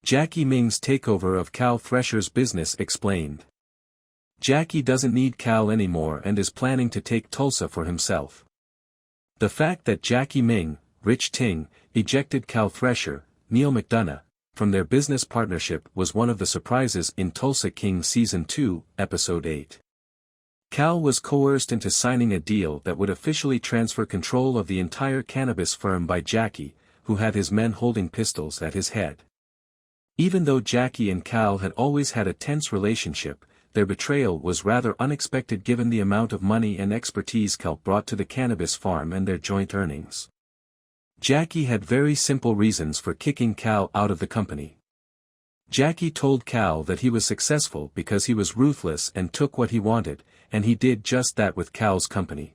Jackie Ming's takeover of Cal Thresher's business explained. Jackie doesn't need Cal anymore and is planning to take Tulsa for himself. The fact that Jackie Ming, Ting, ejected Cal Thresher, Neal McDonough, from their business partnership was one of the surprises in Tulsa King Season 2, Episode 8. Cal was coerced into signing a deal that would officially transfer control of the entire cannabis firm by Jackie, who had his men holding pistols at his head. Even though Jackie and Cal had always had a tense relationship, their betrayal was rather unexpected given the amount of money and expertise Cal brought to the cannabis farm and their joint earnings. Jackie had very simple reasons for kicking Cal out of the company. Jackie told Cal that he was successful because he was ruthless and took what he wanted, and he did just that with Cal's company.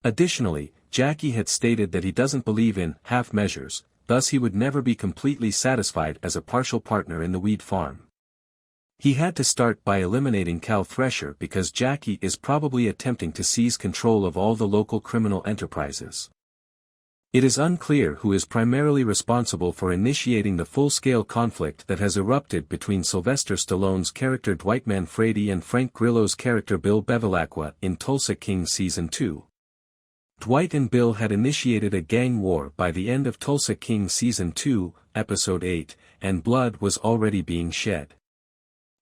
Additionally, Jackie had stated that he doesn't believe in half measures, thus he would never be completely satisfied as a partial partner in the weed farm. He had to start by eliminating Cal Thresher because Jackie is probably attempting to seize control of all the local criminal enterprises. It is unclear who is primarily responsible for initiating the full-scale conflict that has erupted between Sylvester Stallone's character Dwight Manfredi and Frank Grillo's character Bill Bevilacqua in Tulsa King Season 2. Dwight and Bill had initiated a gang war by the end of Tulsa King Season 2, Episode 8, and blood was already being shed.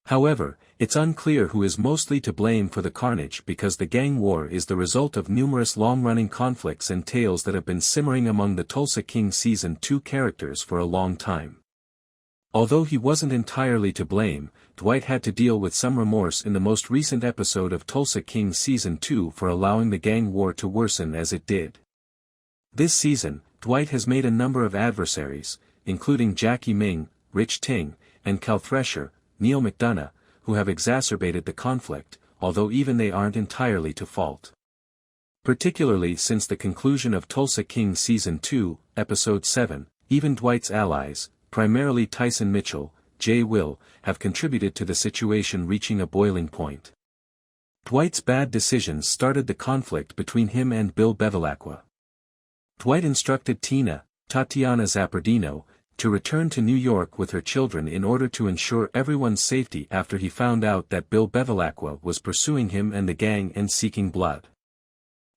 However, it's unclear who is mostly to blame for the carnage because the gang war is the result of numerous long-running conflicts and tales that have been simmering among the Tulsa King Season 2 characters for a long time. Although he wasn't entirely to blame, Dwight had to deal with some remorse in the most recent episode of Tulsa King Season 2 for allowing the gang war to worsen as it did. This season, Dwight has made a number of adversaries, including Jackie Ming, Ting, and Cal Thresher, Neal McDonough, who have exacerbated the conflict, although even they aren't entirely to fault. Particularly since the conclusion of Tulsa King Season 2, Episode 7, even Dwight's allies, primarily Tyson Mitchell, Jay Will, have contributed to the situation reaching a boiling point. Dwight's bad decisions started the conflict between him and Bill Bevilacqua. Dwight instructed Tatiana Zappardino, to return to New York with her children in order to ensure everyone's safety after he found out that Bill Bevilacqua was pursuing him and the gang and seeking blood.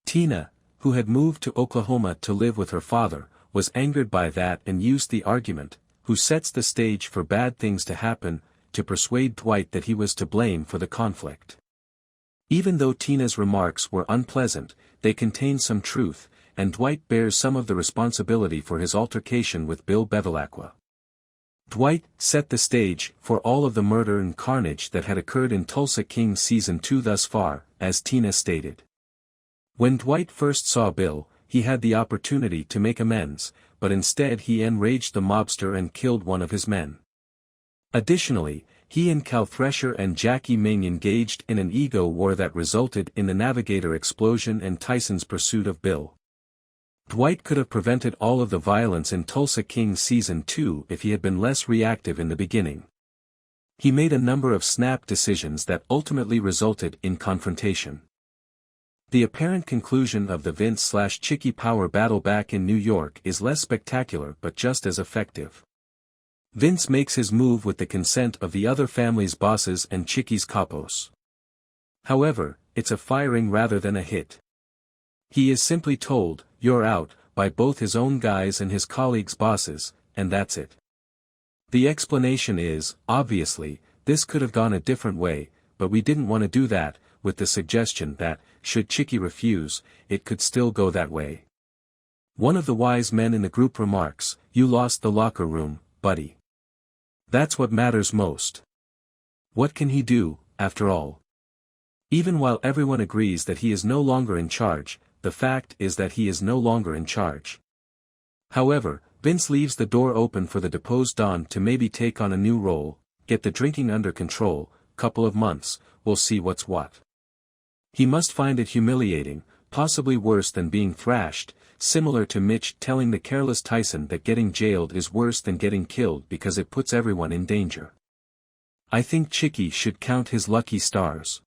Tina, who had moved to Oklahoma to live with her father, was angered by that and used the argument, "Who sets the stage for bad things to happen," to persuade Dwight that he was to blame for the conflict. Even though Tina's remarks were unpleasant, they contained some truth, and Dwight bears some of the responsibility for his altercation with Bill Bevilacqua. Dwight set the stage for all of the murder and carnage that had occurred in Tulsa King Season 2 thus far, as Tina stated. When Dwight first saw Bill, he had the opportunity to make amends, but instead he enraged the mobster and killed one of his men. Additionally, he and Cal Thresher and Jackie Ming engaged in an ego war that resulted in the Navigator explosion and Tyson's pursuit of Bill. Dwight could have prevented all of the violence in Tulsa King Season 2 if he had been less reactive in the beginning. He made a number of snap decisions that ultimately resulted in confrontation. The apparent conclusion of the Vince/Chicky power battle back in New York is less spectacular but just as effective. Vince makes his move with the consent of the other family's bosses and Chicky's capos. However, it's a firing rather than a hit. He is simply told, "You're out," by both his own guys and his colleagues' bosses, and that's it. The explanation is, obviously, this could have gone a different way, but we didn't want to do that, with the suggestion that, should Chicky refuse, it could still go that way. One of the wise men in the group remarks, "You lost the locker room, buddy. That's what matters most." What can he do, after all? Even while everyone agrees that he is no longer in charge, the fact is that he is no longer in charge. However, Vince leaves the door open for the deposed Don to maybe take on a new role, get the drinking under control, couple of months, we'll see what's what. He must find it humiliating, possibly worse than being thrashed, similar to Mitch telling the careless Tyson that getting jailed is worse than getting killed because it puts everyone in danger. I think Chicky should count his lucky stars.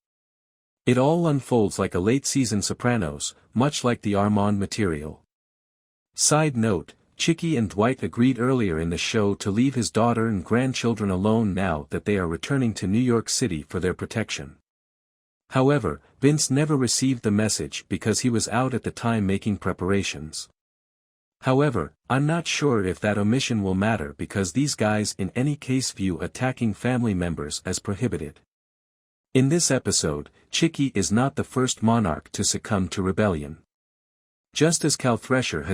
It all unfolds like a late-season Sopranos, much like the Armand material. Side note, Chickie and Dwight agreed earlier in the show to leave his daughter and grandchildren alone now that they are returning to New York City for their protection. However, Vince never received the message because he was out at the time making preparations. However, I'm not sure if that omission will matter because these guys in any case view attacking family members as prohibited. In this episode, Chickie is not the first monarch to succumb to rebellion. Just as Cal Thresher has